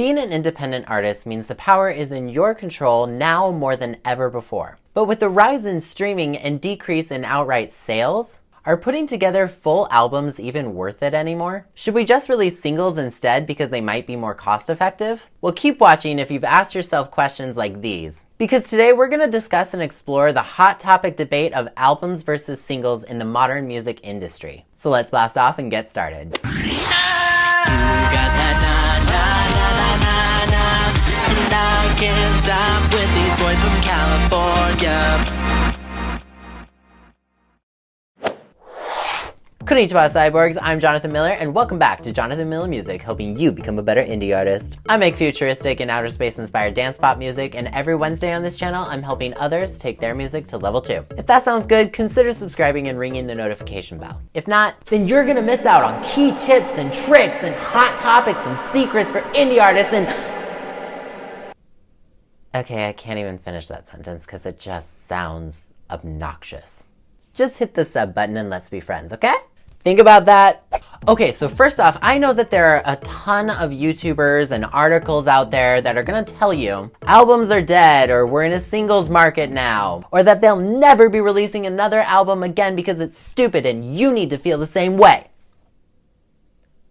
Being an independent artist means the power is in your control now more than ever before. But with the rise in streaming and decrease in outright sales, are putting together full albums even worth it anymore? Should we just release singles instead because they might be more cost effective? Well, keep watching if you've asked yourself questions like these. Because today we're going to discuss and explore the hot topic debate of albums versus singles in the modern music industry. So let's blast off and get started. I can't stop with these boys from California. Konnichiwa, cyborgs. I'm Jonathan Miller, and welcome back to Jonathan Miller Music, helping you become a better indie artist. I make futuristic and outer space-inspired dance pop music, and every Wednesday on this channel, I'm helping others take their music to level 2. If that sounds good, consider subscribing and ringing the notification bell. If not, then you're gonna miss out on key tips and tricks and hot topics and secrets for indie artists and... Okay, I can't even finish that sentence because it just sounds obnoxious. Just hit the sub button and let's be friends, okay? Think about that. Okay, so first off, I know that there are a ton of YouTubers and articles out there that are gonna tell you albums are dead, or we're in a singles market now, or that they'll never be releasing another album again because it's stupid and you need to feel the same way.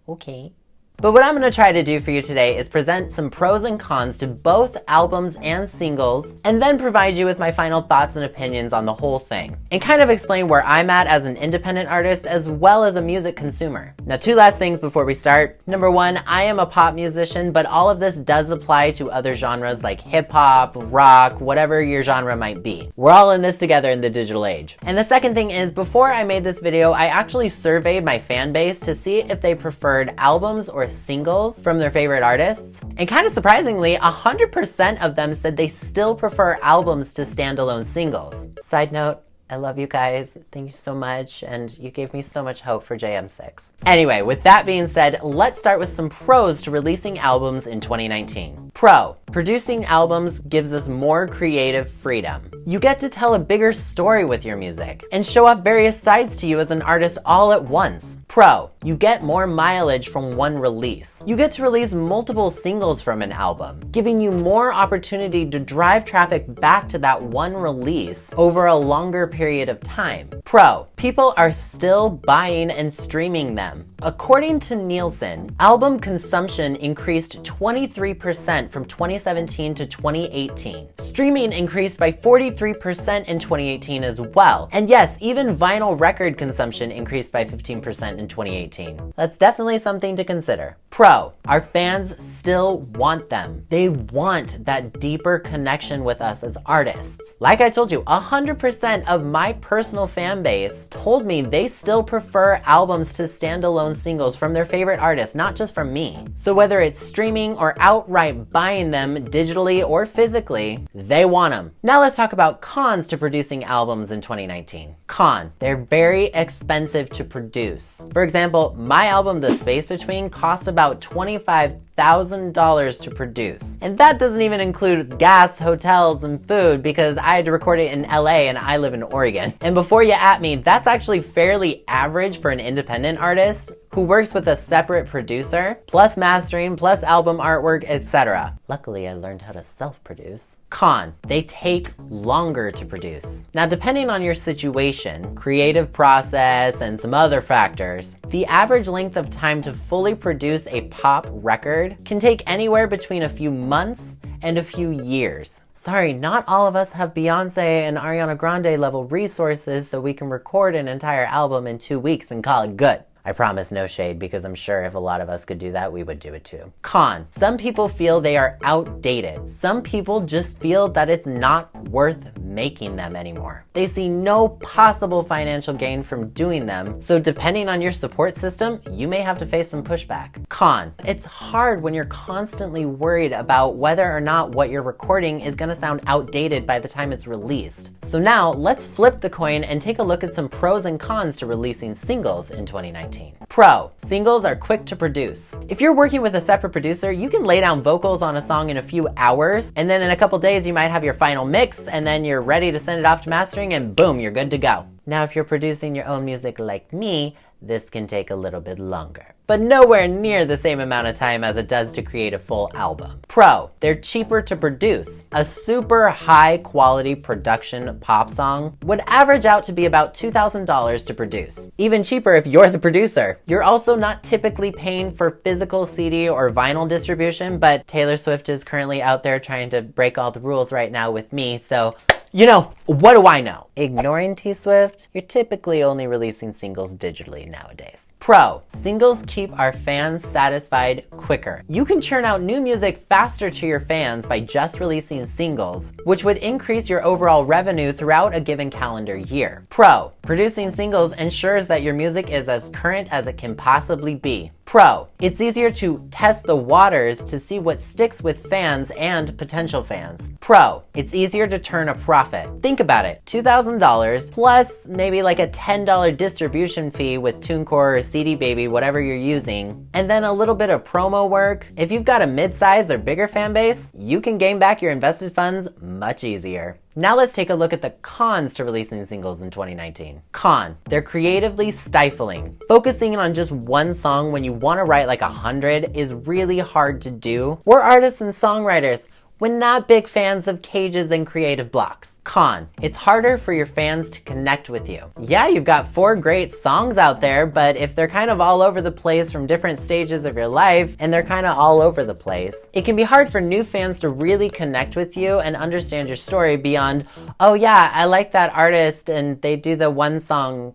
Okay. But what I'm going to try to do for you today is present some pros and cons to both albums and singles, and then provide you with my final thoughts and opinions on the whole thing, and kind of explain where I'm at as an independent artist as well as a music consumer. Now, two last things before we start. Number one, I am a pop musician, but all of this does apply to other genres like hip-hop, rock, whatever your genre might be. We're all in this together in the digital age. And the second thing is, before I made this video, I actually surveyed my fan base to see if they preferred albums or singles from their favorite artists. And kind of surprisingly, 100% of them said they still prefer albums to standalone singles. Side note, I love you guys. Thank you so much. And you gave me so much hope for JM6. Anyway, with that being said, let's start with some pros to releasing albums in 2019. Pro: producing albums gives us more creative freedom. You get to tell a bigger story with your music and show off various sides to you as an artist all at once. Pro: you get more mileage from one release. You get to release multiple singles from an album, giving you more opportunity to drive traffic back to that one release over a longer period of time. Pro: people are still buying and streaming them. According to Nielsen, album consumption increased 23% from 2017 to 2018. Streaming increased by 43% in 2018 as well. And yes, even vinyl record consumption increased by 15% in 2018. That's definitely something to consider. Pro: our fans still want them. They want that deeper connection with us as artists. Like I told you, 100% of my personal fan base told me they still prefer albums to standalone singles from their favorite artists, not just from me. So whether it's streaming or outright buying them digitally or physically, they want them. Now let's talk about cons to producing albums in 2019. Con: they're very expensive to produce. For example, my album The Space Between cost about $25,000 to produce. And that doesn't even include gas, hotels, and food because I had to record it in LA and I live in Oregon. And before you at me, that's actually fairly average for an independent artist who works with a separate producer, plus mastering, plus album artwork, etc. Luckily, I learned how to self-produce. Con: they take longer to produce. Now, depending on your situation, creative process, and some other factors, the average length of time to fully produce a pop record can take anywhere between a few months and a few years. Sorry, not all of us have Beyonce and Ariana Grande level resources so we can record an entire album in 2 weeks and call it good. I promise no shade, because I'm sure if a lot of us could do that, we would do it too. Con: some people feel they are outdated. Some people just feel that it's not worth making them anymore. They see no possible financial gain from doing them, so depending on your support system, you may have to face some pushback. Con: it's hard when you're constantly worried about whether or not what you're recording is gonna sound outdated by the time it's released. So now, let's flip the coin and take a look at some pros and cons to releasing singles in 2019. Pro: singles are quick to produce. If you're working with a separate producer, you can lay down vocals on a song in a few hours, and then in a couple days you might have your final mix, and then you're ready to send it off to mastering, and boom, you're good to go. Now, if you're producing your own music like me, this can take a little bit longer, but nowhere near the same amount of time as it does to create a full album. Pro, they're cheaper to produce. A super high quality production pop song would average out to be about $2,000 to produce. Even cheaper if you're the producer. You're also not typically paying for physical CD or vinyl distribution, but Taylor Swift is currently out there trying to break all the rules right now with me, so you know, what do I know? Ignoring T-Swift, you're typically only releasing singles digitally nowadays. Pro, singles keep our fans satisfied quicker. You can churn out new music faster to your fans by just releasing singles, which would increase your overall revenue throughout a given calendar year. Pro, producing singles ensures that your music is as current as it can possibly be. Pro, it's easier to test the waters to see what sticks with fans and potential fans. Pro, it's easier to turn a profit. Think about it, $2,000 plus maybe like a $10 distribution fee with TuneCore or CD Baby, whatever you're using, and then a little bit of promo work. If you've got a mid-size or bigger fan base, you can gain back your invested funds much easier. Now let's take a look at the cons to releasing singles in 2019. Con, they're creatively stifling. Focusing on just one song when you want to write like 100 is really hard to do. We're artists and songwriters. We're not big fans of cages and creative blocks. Con, it's harder for your fans to connect with you. Yeah, you've got 4 great songs out there, but if they're kind of all over the place from different stages of your life, and they're kind of all over the place, it can be hard for new fans to really connect with you and understand your story beyond, oh yeah, I like that artist and they do the one song,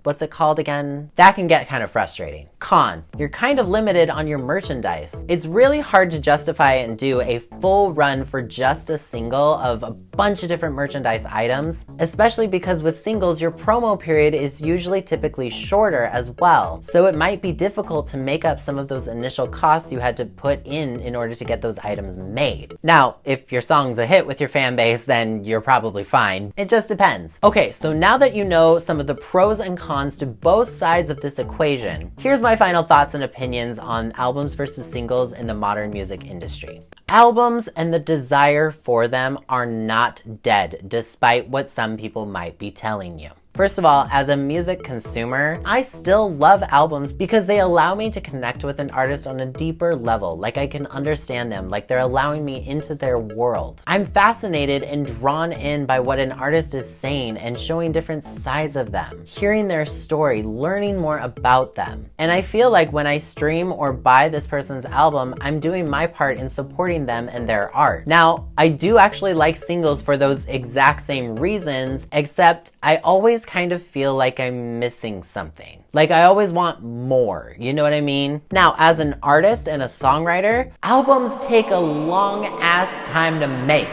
what's it called again? That can get kind of frustrating. Con, you're kind of limited on your merchandise. It's really hard to justify and do a full run for just a single of a bunch of different merchandise items, especially because with singles, your promo period is usually typically shorter as well. So it might be difficult to make up some of those initial costs you had to put in order to get those items made. Now, if your song's a hit with your fan base, then you're probably fine. It just depends. Okay, so now that you know some of the pros and cons to both sides of this equation, here's my final thoughts and opinions on albums versus singles in the modern music industry. Albums and the desire for them are not dead, despite what some people might be telling you. First of all, as a music consumer, I still love albums because they allow me to connect with an artist on a deeper level, like I can understand them, like they're allowing me into their world. I'm fascinated and drawn in by what an artist is saying and showing different sides of them, hearing their story, learning more about them. And I feel like when I stream or buy this person's album, I'm doing my part in supporting them and their art. Now, I do actually like singles for those exact same reasons, except I always kind of feel like I'm missing something. Like I always want more, you know what I mean? Now, as an artist and a songwriter, albums take a long ass time to make.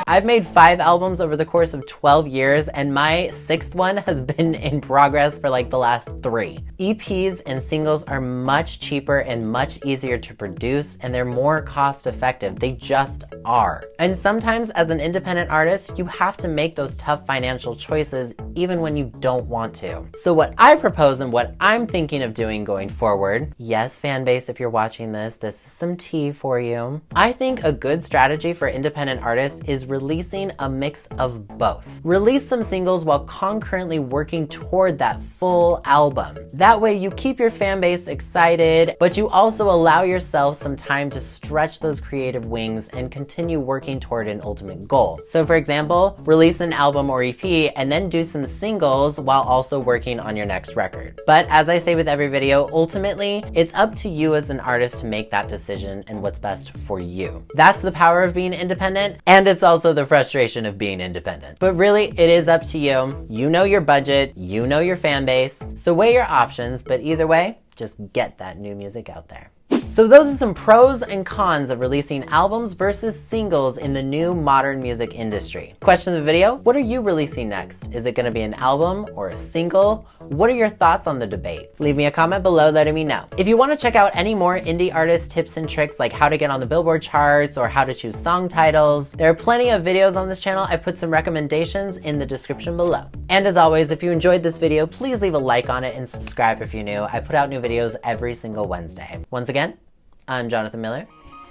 I've made 5 albums over the course of 12 years, and my 6th one has been in progress for like the last 3. EPs and singles are much cheaper and much easier to produce, and they're more cost effective. They just are. And sometimes as an independent artist, you have to make those tough financial choices even when you don't want to. So what I propose and what I'm thinking of doing going forward, yes, fan base, if you're watching this is some tea for you. I think a good strategy for independent artists is releasing a mix of both. Release some singles while concurrently working toward that full album. That way you keep your fan base excited, but you also allow yourself some time to stretch those creative wings and continue working toward an ultimate goal. So for example, release an album or EP and then do some singles while also working on your next record. But as I say with every video, ultimately, it's up to you as an artist to make that decision and what's best for you. That's the power of being independent, and it's also the frustration of being independent. But really, it is up to you. You know your budget, you know your fan base, so weigh your options, but either way, just get that new music out there. So those are some pros and cons of releasing albums versus singles in the new modern music industry. Question of the video, what are you releasing next? Is it gonna be an album or a single? What are your thoughts on the debate? Leave me a comment below letting me know. If you wanna check out any more indie artist tips and tricks like how to get on the Billboard charts or how to choose song titles, there are plenty of videos on this channel. I've put some recommendations in the description below. And as always, if you enjoyed this video, please leave a like on it and subscribe if you're new. I put out new videos every single Wednesday. Once again, I'm Jonathan Miller,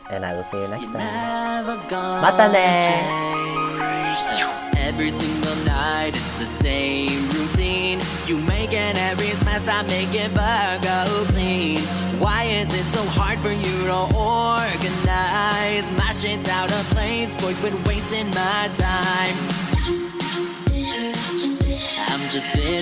and I will see you next time. Mata ne! Every single night it's the same routine. You making every mess, I make it Virgo clean. Why is it so hard for you to organize? My shit's out of place, boy, quit wasting my time. I'm just bitter.